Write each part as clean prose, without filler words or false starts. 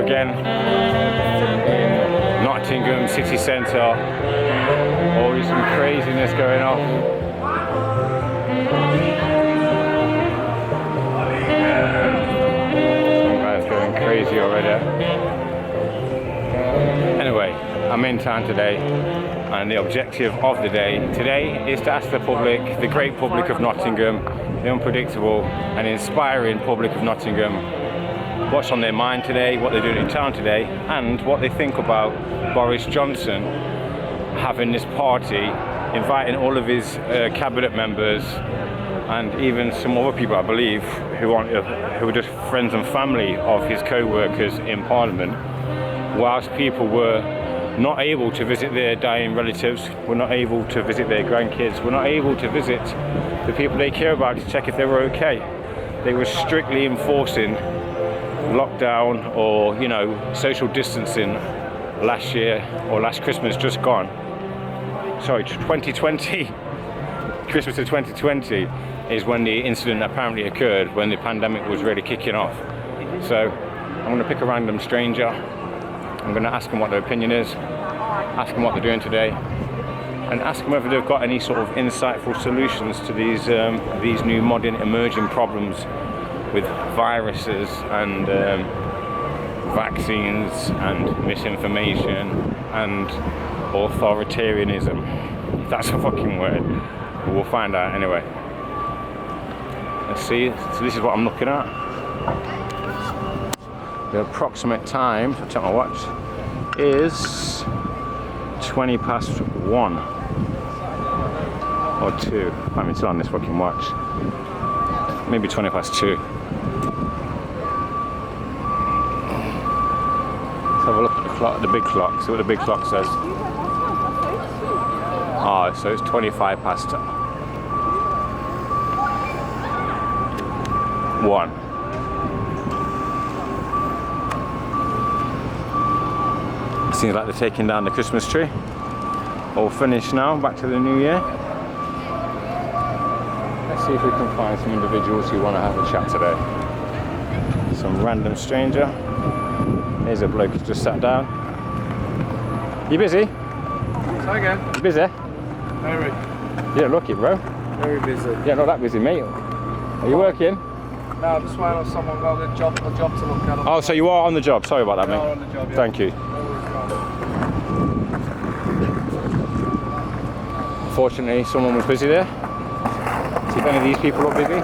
again. Nottingham city centre. Always some craziness going on. Some guys going crazy already. Anyway, I'm in town today, and the objective of the day today is to ask the public, the great public of Nottingham, the unpredictable and inspiring public of Nottingham, what's on their mind today, what they're doing in town today, and what they think about Boris Johnson having this party, inviting all of his cabinet members and even some other people, I believe, who are just friends and family of his co-workers in Parliament, whilst people were not able to visit their dying relatives, were not able to visit their grandkids, were not able to visit the people they care about to check if they were okay. They were strictly enforcing lockdown or, you know, social distancing last year or last Christmas just gone. Sorry, 2020. Christmas of 2020 is when the incident apparently occurred, when the pandemic was really kicking off. So I'm going to pick a random stranger. I'm going to ask them what their opinion is, ask them what they're doing today, and ask them whether they've got any sort of insightful solutions to these new modern emerging problems with viruses and vaccines and misinformation and authoritarianism. That's a fucking word. But we'll find out anyway. Let's see. So this is what I'm looking at. The approximate time, if I check my watch, is 20 past 1 or 2. I mean, it's on this fucking watch. Maybe 20 past 2. Let's have a look at the clock, the big clock, see what the big clock says. Oh, so it's 25 past 1. Seems like they're taking down the Christmas tree. All finished now, back to the new year. Let's see if we can find some individuals who want to have a chat today. Some random stranger. Here's a bloke who's just sat down. You busy? Sorry again. You busy? Very. You don't look it, bro. Very busy. Yeah, not that busy, mate. Are you working? No, I'm just waiting on someone got a job to look at. Oh, so you are on the job. Sorry about that, mate. On the job, yeah. Thank you. Unfortunately, someone was busy there. See if any of these people look busy.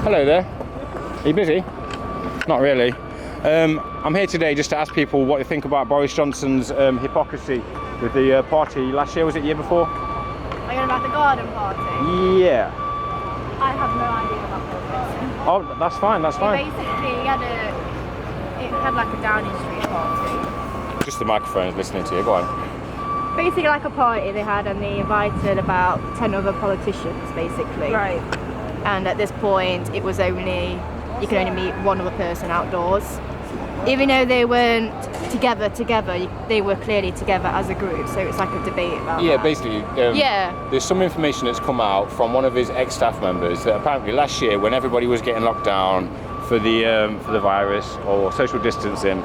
Hello there. Are you busy? Not really. I'm here today just to ask people what they think about Boris Johnson's hypocrisy with the party last year. Was it year before? Are you on about the garden party? Yeah. I have no idea about this. Oh, that's fine. That's fine. Basically, it had like a Downing Street party. Just the microphone's listening to you. Go on. Basically, like a party they had, and they invited about 10 other politicians, basically. Right. And at this point, it was only you can only meet one other person outdoors. Even though they weren't together, they were clearly together as a group. So it's like a debate about that. Basically. There's some information that's come out from one of his ex-staff members that apparently last year, when everybody was getting locked down for the virus or social distancing,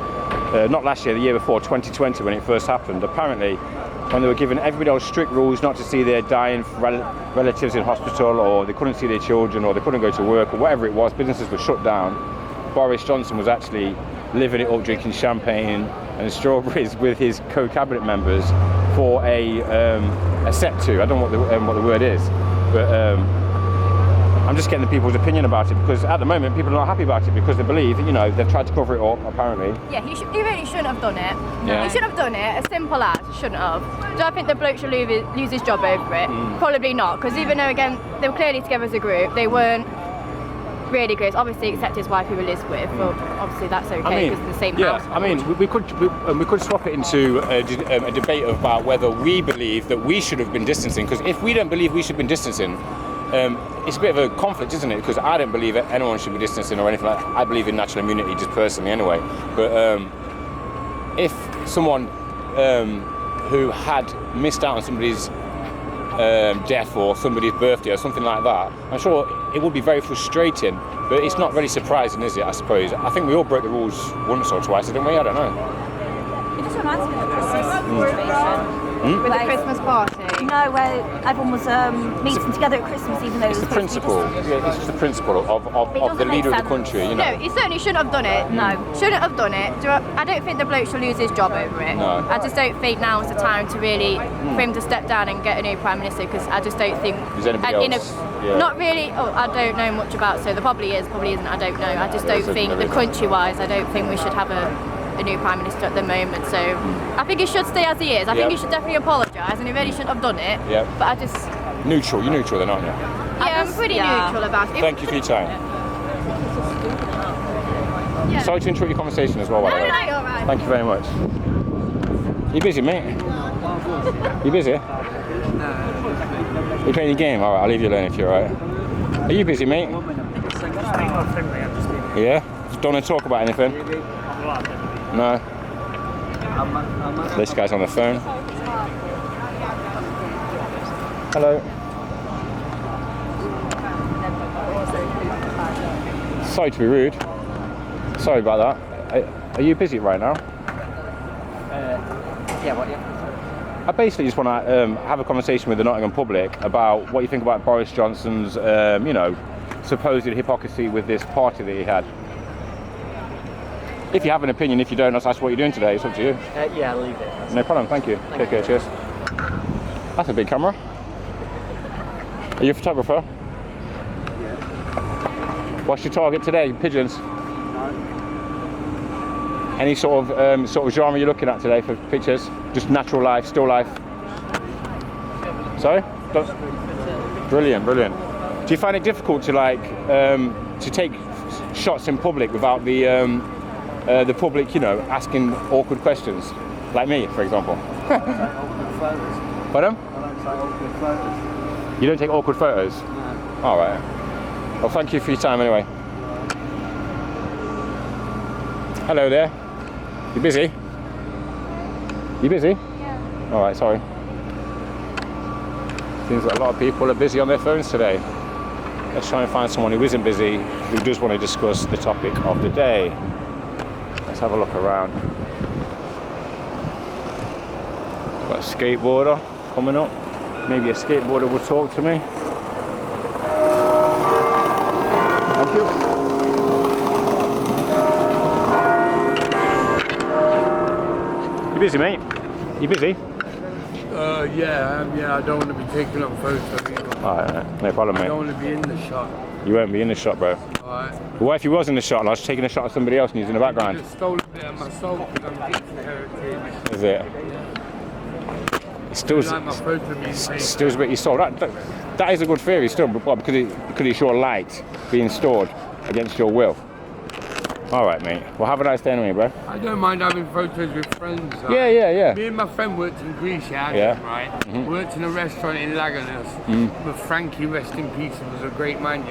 not last year, the year before, 2020, when it first happened, apparently when they were giving everybody else strict rules not to see their dying relatives in hospital, or they couldn't see their children, or they couldn't go to work, or whatever it was, businesses were shut down, Boris Johnson was actually living it up, drinking champagne and strawberries with his co-cabinet members for a set to. I don't know what the word is, but I'm just getting the people's opinion about it, because at the moment people are not happy about it because they believe that, you know, they've tried to cover it up apparently. Yeah, he really shouldn't have done it. Yeah. He shouldn't have done it, as simple as, he shouldn't have. Do I think the bloke should lose his job over it? Probably not, because even though, again, they were clearly together as a group, they weren't really close. Obviously, except his wife, who he lives with. Well, obviously that's okay because it's the same house. I mean, we could swap it into a debate about whether we believe that we should have been distancing. Because if we don't believe we should have been distancing, it's a bit of a conflict, isn't it? Because I don't believe anyone should be distancing or anything like that. I believe in natural immunity, just personally, anyway. But if someone who had missed out on somebody's death or somebody's birthday or something like that, I'm sure it would be very frustrating, but it's not really surprising, is it, I suppose? I think we all broke the rules once or twice, didn't we? I don't know. It just reminds me of the Christmas situation. With the Christmas party? No, where everyone was meeting together at Christmas, even though It's the principle. Yeah, it's just the principle of the leader of the country, you know. No, he certainly shouldn't have done it. No. Shouldn't have done it. I don't think the bloke should lose his job over it. No. I just don't think now is the time to really for him to step down and get a new Prime Minister, because I just don't think... Is anybody else? Not really, I don't know much about, so there probably is, probably isn't, I don't know. I just don't think, the country-wise, I don't think we should have a new Prime Minister at the moment, so I think he should stay as he is. I think he should definitely apologise, and he really shouldn't have done it. Yeah. But I just... Neutral, you're neutral then, aren't you? Yeah, I'm pretty neutral about it. Thank you for your time. Yeah. Sorry to interrupt your conversation as well, by the way. No, you're right. Thank you very much. You busy, mate? You busy? You playing your game? Alright, I'll leave you alone if you're alright. Are you busy, mate? Yeah? Don't want to talk about anything? No? This guy's on the phone. Hello. Sorry to be rude. Sorry about that. Are you busy right now? Yeah, what, yeah? I basically just want to have a conversation with the Nottingham public about what you think about Boris Johnson's, you know, supposed hypocrisy with this party that he had. If you have an opinion, if you don't, that's what you're doing today. It's up to you. Yeah, I'll leave it. No problem, thank you. Take care, cheers. That's a big camera. Are you a photographer? What's your target today? Pigeons? Any sort of genre you're looking at today for pictures? Just natural life, still life? Sorry? Brilliant, brilliant. Do you find it difficult to to take shots in public without the public, you know, asking awkward questions, like me, for example? Pardon? You don't take awkward photos? No. All right. Well, thank you for your time anyway. Hello there. You busy? You busy? Yeah. All right, sorry. Seems like a lot of people are busy on their phones today. Let's try and find someone who isn't busy, who does want to discuss the topic of the day. Let's have a look around. Got a skateboarder coming up. Maybe a skateboarder will talk to me. Thank you. You busy, mate? You busy? Yeah, I don't want to be taking up photos either. Alright, no problem, mate. I don't want to be in the shot. You won't be in the shot, bro. Alright. What if you was in the shot and I was taking a shot of somebody else and he's in the background? I just stole a bit of my soul because I'm deep in heritage. Is it? It still, like my photo being taken. Stills a bit your soul. That is a good theory still, but because it's your light being stored against your will. All right, mate. Well, have a nice day anyway, bro. I don't mind having photos with friends. Right? Yeah. Me and my friend worked in Greece, right? Mm-hmm. Worked in a restaurant in Laganos. But Frankie, rest in peace, was a great man,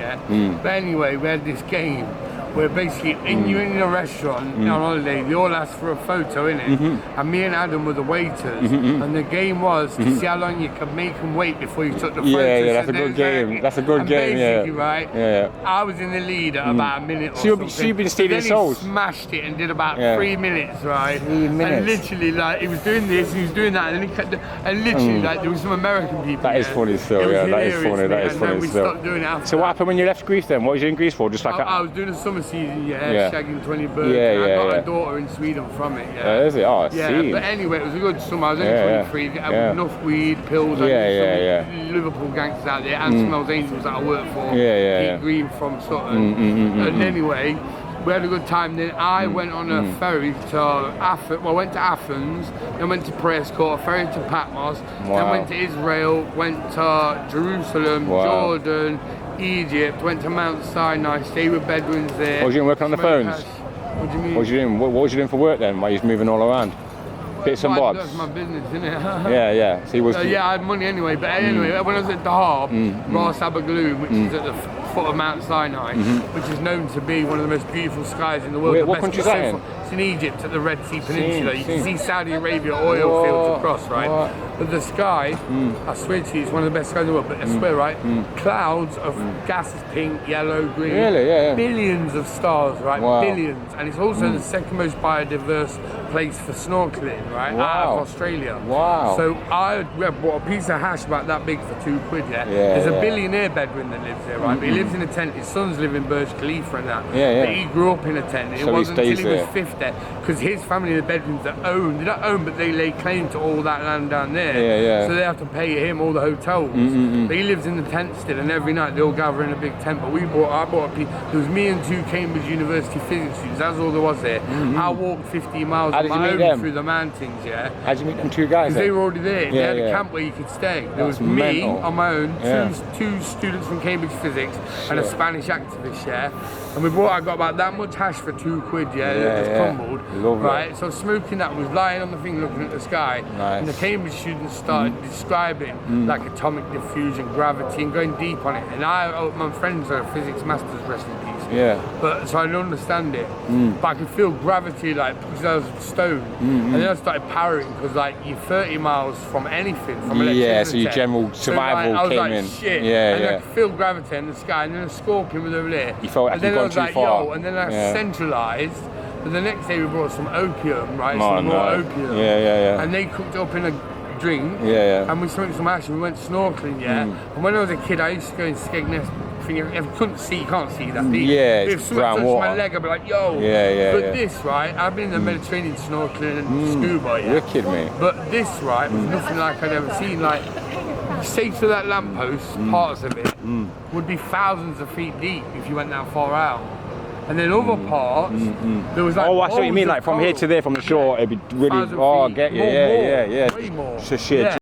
But anyway, we had this game where basically you're in a restaurant on holiday, they all ask for a photo, innit? And me and Adam were the waiters. And the game was to see how long you could make them wait before you took the photo. Yeah, that's a good game. That's a good game, basically, yeah. right? Yeah. I was in the lead at about a minute or So you've been stealing souls. Smashed it and did about 3 minutes, right? 3 minutes. And literally, like, he was doing this, he was doing that, and then he kept, and literally, like, there was some American people. That is funny still, yeah. That is funny. That is and funny then we still. stopped doing it after. So what happened when you left Greece then? What was you in Greece for? Just like I was doing a summer season, shagging 20 birds. Yeah, I got a daughter in Sweden from it. Is it? Oh, I see. Yeah, but anyway, it was a good summer. I was only 23. I had enough weed, pills. Some Liverpool gangsters out there, and Smells Angels that I work for. Pete Green from Sutton. And anyway, we had a good time. Then I went on a ferry to Athens. Well, I went to Athens, then went to Piraeus, caught a ferry to Patmos, then went to Israel, went to Jerusalem, Jordan, Egypt, went to Mount Sinai, stayed with Bedouins there. What was you doing working on the phones? What do you mean? What was you doing? What was you doing for work then? While you was moving all around? Bits and bobs. That's my business, isn't it? Yeah. So he was. I had money anyway. But anyway, when I was at the Harb, Ras Abagaloon, which is at the foot of Mount Sinai, which is known to be one of the most beautiful skies in the world. What country is that in? It's in Egypt at the Red Sea Peninsula. You can see Saudi Arabia oil fields across, right? But the sky, I swear to you, it's one of the best skies in the world. But I swear, right? Clouds of gases, pink, yellow, green. Really? Yeah. Billions of stars, right? Wow. Billions. And it's also the second most biodiverse place for snorkeling, right? Out of Australia. Wow. So I bought a piece of hash about that big for £2, yeah? There's a billionaire Bedouin that lives there, right? But he lives in a tent. His sons live in Burj Khalifa and that. But he grew up in a tent. It wasn't until he was 50, because his family, the Bedouins, they're not owned, but they lay claim to all that land down there. So they have to pay him all the hotels. But he lives in the tent still, and every night they all gather in a big tent. But I bought a piece. There was me and 2 Cambridge University physics students. That's all there was there. I walked 50 miles on my own through the mountains, yeah. How did you meet them 2 guys? Because they were already there. They had a camp where you could stay. There was me on my own, two students from Cambridge Physics, and a Spanish activist, yeah. And I got about that much hash for £2, yeah. It was crumbled, right? So smoking that, was lying on the thing looking at the sky, and the Cambridge students started describing like atomic diffusion, gravity, and going deep on it. And my friends are physics masters, rest in peace. But so I don't understand it, but I could feel gravity, like, because I was stoned, and then I started powering because like you're 30 miles from anything, from electricity. So your general survival I was came like, in. Shit. And I could feel gravity in the sky, and then a scorpion was over there. You felt like you'd gone too far. Yo, and then I centralised. But the next day we brought some opium, right? Some more opium. And they cooked it up in a drink. And we smoked some hash and we went snorkeling, And when I was a kid, I used to go in Skegness. If you couldn't see, you can't see that deep. If someone touched my leg, I'd be like, yo. But this, right, I've been in the Mediterranean snorkeling and scuba, Wicked, mate. But this, right, was nothing like I'd ever seen. Like, say to that lamppost, parts of it would be thousands of feet deep if you went that far out. And then other parts, there was like. I see what you mean. Like from here to there, from the shore, it'd be really. I get you. Way more. It's a sheer